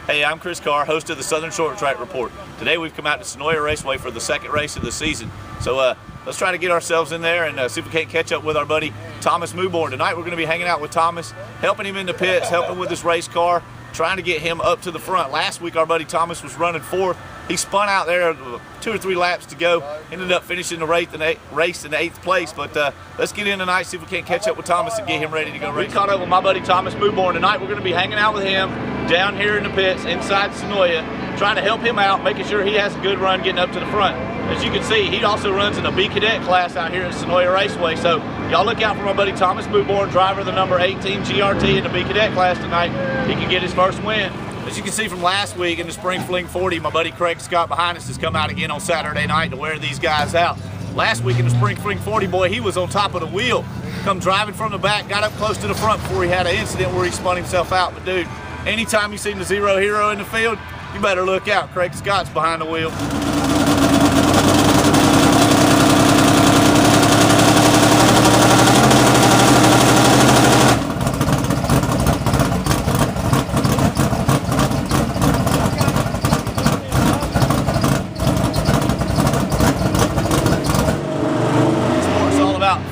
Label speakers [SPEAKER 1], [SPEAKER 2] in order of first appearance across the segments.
[SPEAKER 1] Hey, I'm Chris Carr, host of the Southern Short Track Report. Today we've come out to Senoia Raceway for the second race of the season. So let's try to get ourselves in there and see if we can't catch up with our buddy Thomas Mewborn. Tonight we're going to be hanging out with Thomas, helping him in the pits, helping with his race car, trying to get him up to the front. Last week our buddy Thomas was running fourth. He spun out there 2 or 3 laps to go, ended up finishing the race in 8th place. But let's get in tonight, see if we can't catch up with Thomas and get him ready to go race. We caught up with my buddy Thomas Mewborn tonight. We're going to be hanging out with him down here in the pits inside Senoia, trying to help him out, making sure he has a good run getting up to the front. As you can see, he also runs in a B Cadet class out here at Senoia Raceway. So y'all look out for my buddy Thomas Mewborn, driver of the number 18 GRT in the B Cadet class tonight. He can get his first win. As you can see from last week in the Spring Fling 40, my buddy Craig Scott behind us has come out again on Saturday night to wear these guys out. Last week in the Spring Fling 40, boy, he was on top of the wheel. Come driving from the back, got up close to the front before he had an incident where he spun himself out. But dude, anytime you see the Zero Hero in the field, you better look out. Craig Scott's behind the wheel.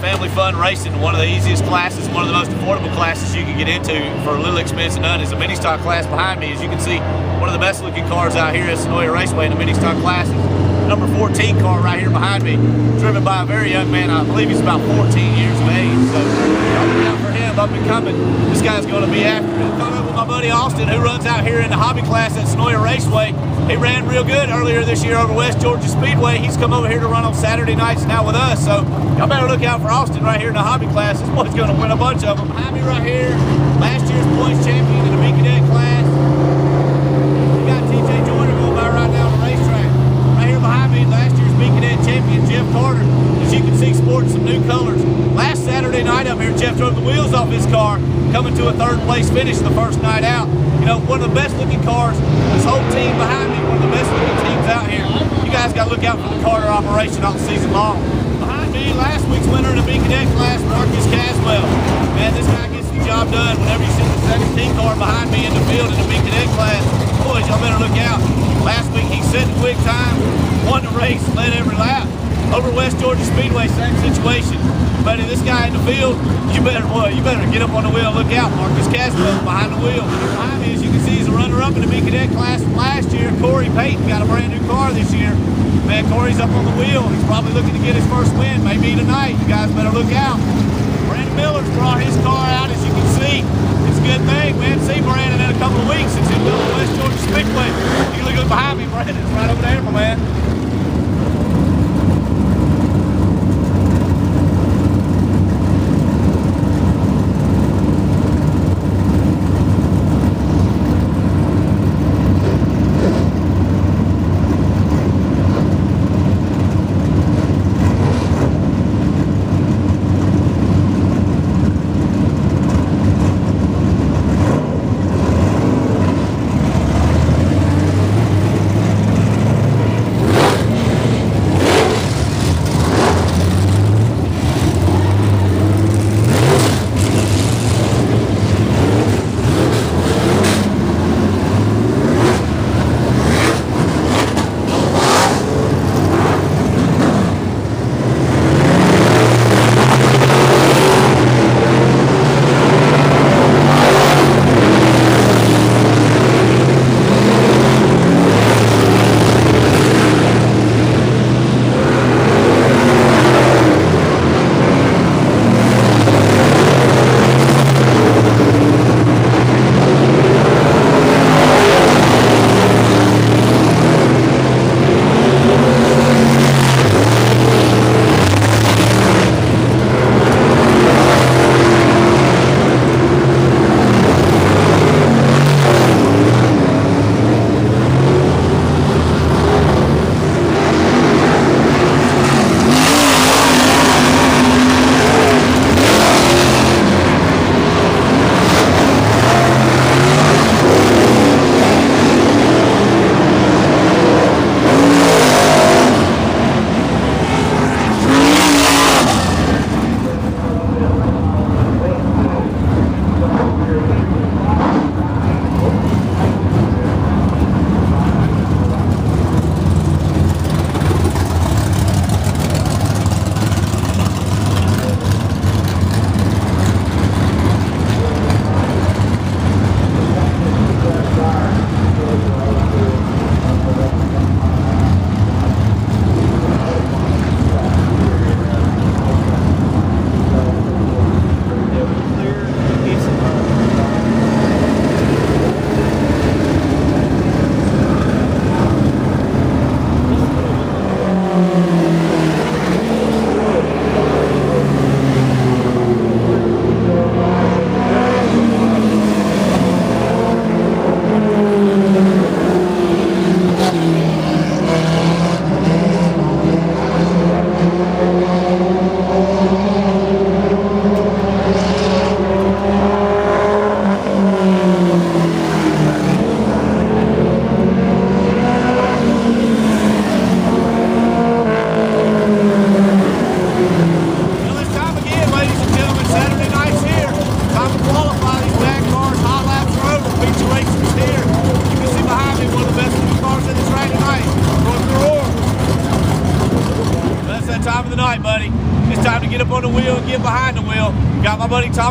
[SPEAKER 1] Family fun racing, one of the easiest classes, one of the most affordable classes you can get into for a little expense none is a mini stock class behind me. As you can see, one of the best looking cars out here at Senoia Raceway in the mini stock classes. Number 14 car right here behind me, driven by a very young man. I believe he's about 14 years of age, so look out for him, up and coming. This guy's going to be after me. Caught up with my buddy Austin, who runs out here in the hobby class at Senoia Raceway. He ran real good earlier this year over West Georgia Speedway. He's come over here to run on Saturday nights now with us, so y'all better look out for Austin right here in the hobby class. This boy's going to win a bunch of them. Behind me right here, last year's points champion in the B Cadet class. You got TJ Joyner going by right now on the racetrack. Right here behind me, last year's B Cadet champion, Jeff Carter. As you can see, sporting some new colors. Last Saturday night up here, Jeff drove the wheels off his car, coming to a 3rd place finish the first night out. You know, one of the best looking cars, this whole team behind me, one of the best looking teams out here. You guys got to look out for the Carter operation all season long. Behind me, last week's winner in the B Cadet class, Marcus Caswell. Man, this guy gets the job done. Whenever you see the 17 car behind me in the field in the B Cadet class, boys, y'all better look out. Last week he set the quick time, won the race, led every lap. Over West Georgia Speedway, same situation. But this guy in the field, you better get up on the wheel and look out. Marcus Caswell behind the wheel. Behind me, as you can see, he's a runner-up in the B Cadet class from last year. Corey Payton got a brand new car this year. Man, Corey's up on the wheel. He's probably looking to get his first win, maybe tonight. You guys better look out. Brandon Miller's brought his car out, as you can see. It's a good thing, man. See Brandon in a couple of weeks since he's building West Georgia Speedway. You can look behind me, Brandon's right over there, my man.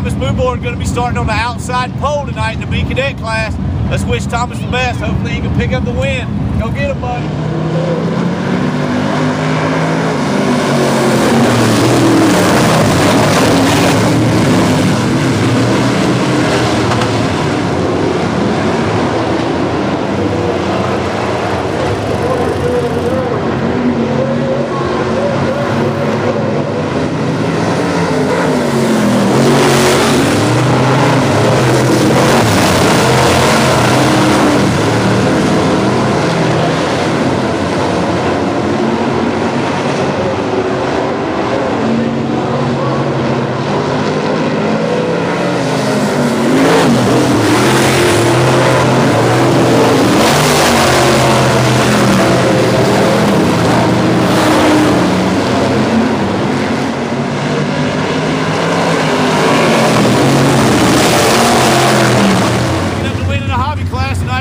[SPEAKER 1] Thomas Boobord going to be starting on the outside pole tonight in the B Cadet class. Let's wish Thomas the best. Hopefully he can pick up the win. Go get him, buddy.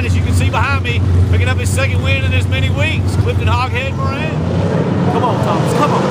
[SPEAKER 1] As you can see behind me, picking up his second win in as many weeks, Clifton Hoghead Moran. Come on, Thomas, come on.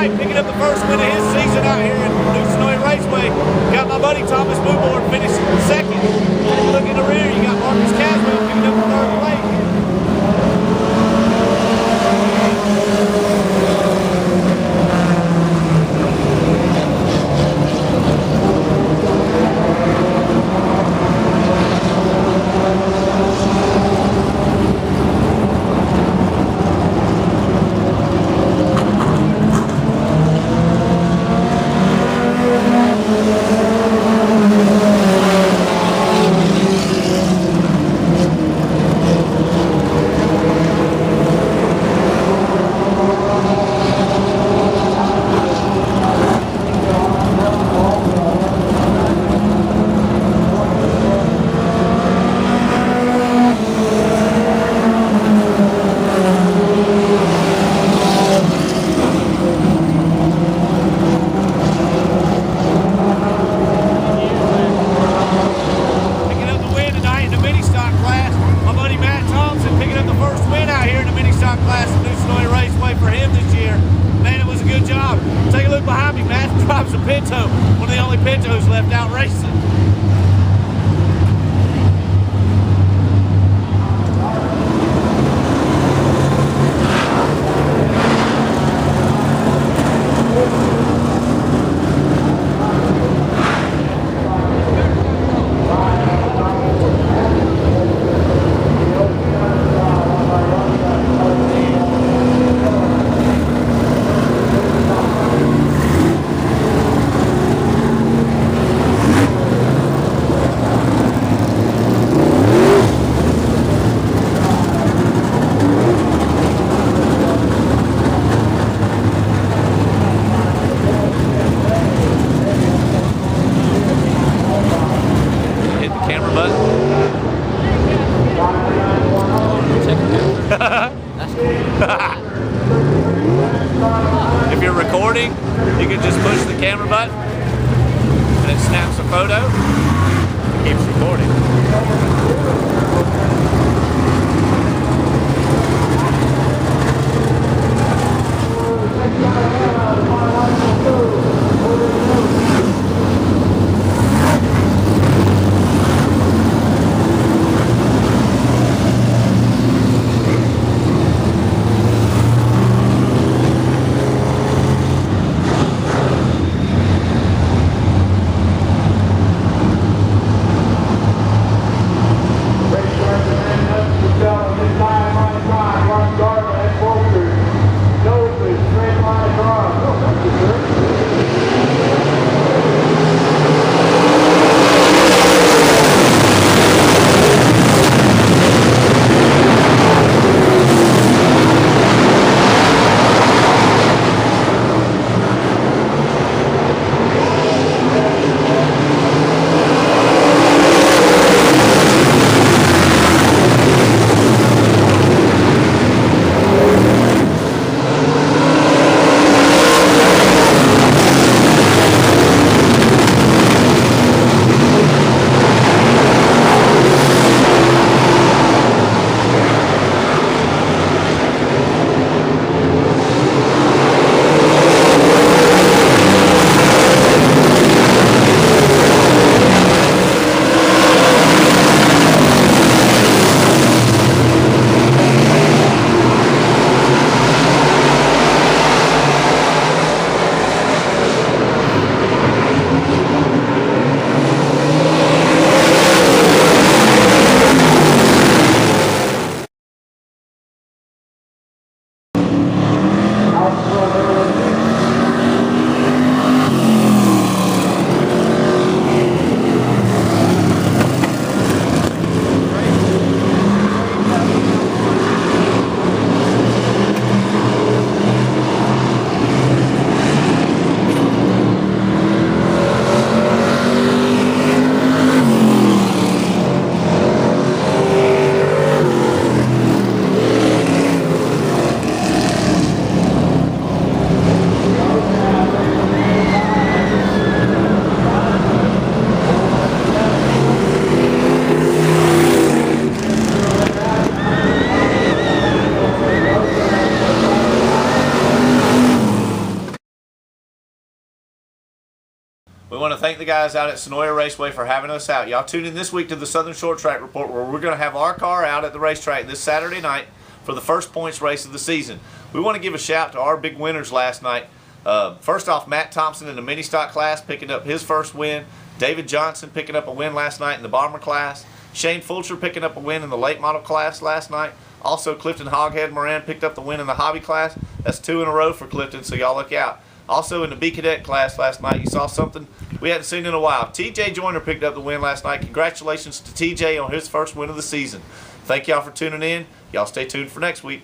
[SPEAKER 1] Picking up the first win of his season out here in New Senoia Raceway. Got my buddy Thomas Boobord finishing second. Look in the rear, you got Marcus Caswell picking up the third place. Class of New Senoia Raceway for him this year. Man, it was a good job. Take a look behind me. Matt drives a Pinto, one of the only Pintos left out racing. If you're recording, you can just push the camera button and it snaps a photo and keeps recording.
[SPEAKER 2] Straight line across. Oh, thank you, sir.
[SPEAKER 1] We want to thank the guys out at Senoia Raceway for having us out. Y'all tune in this week to the Southern Short Track Report, where we're going to have our car out at the racetrack this Saturday night for the first points race of the season. We want to give a shout to our big winners last night. First off, Matt Thompson in the mini stock class picking up his first win. David Johnson picking up a win last night in the bomber class. Shane Fulcher picking up a win in the late model class last night. Also, Clifton Hoghead Moran picked up the win in the hobby class. That's 2 in a row for Clifton, so y'all look out. Also, in the B Cadet class last night, you saw something we hadn't seen in a while. TJ Joyner picked up the win last night. Congratulations to TJ on his first win of the season. Thank y'all for tuning in. Y'all stay tuned for next week.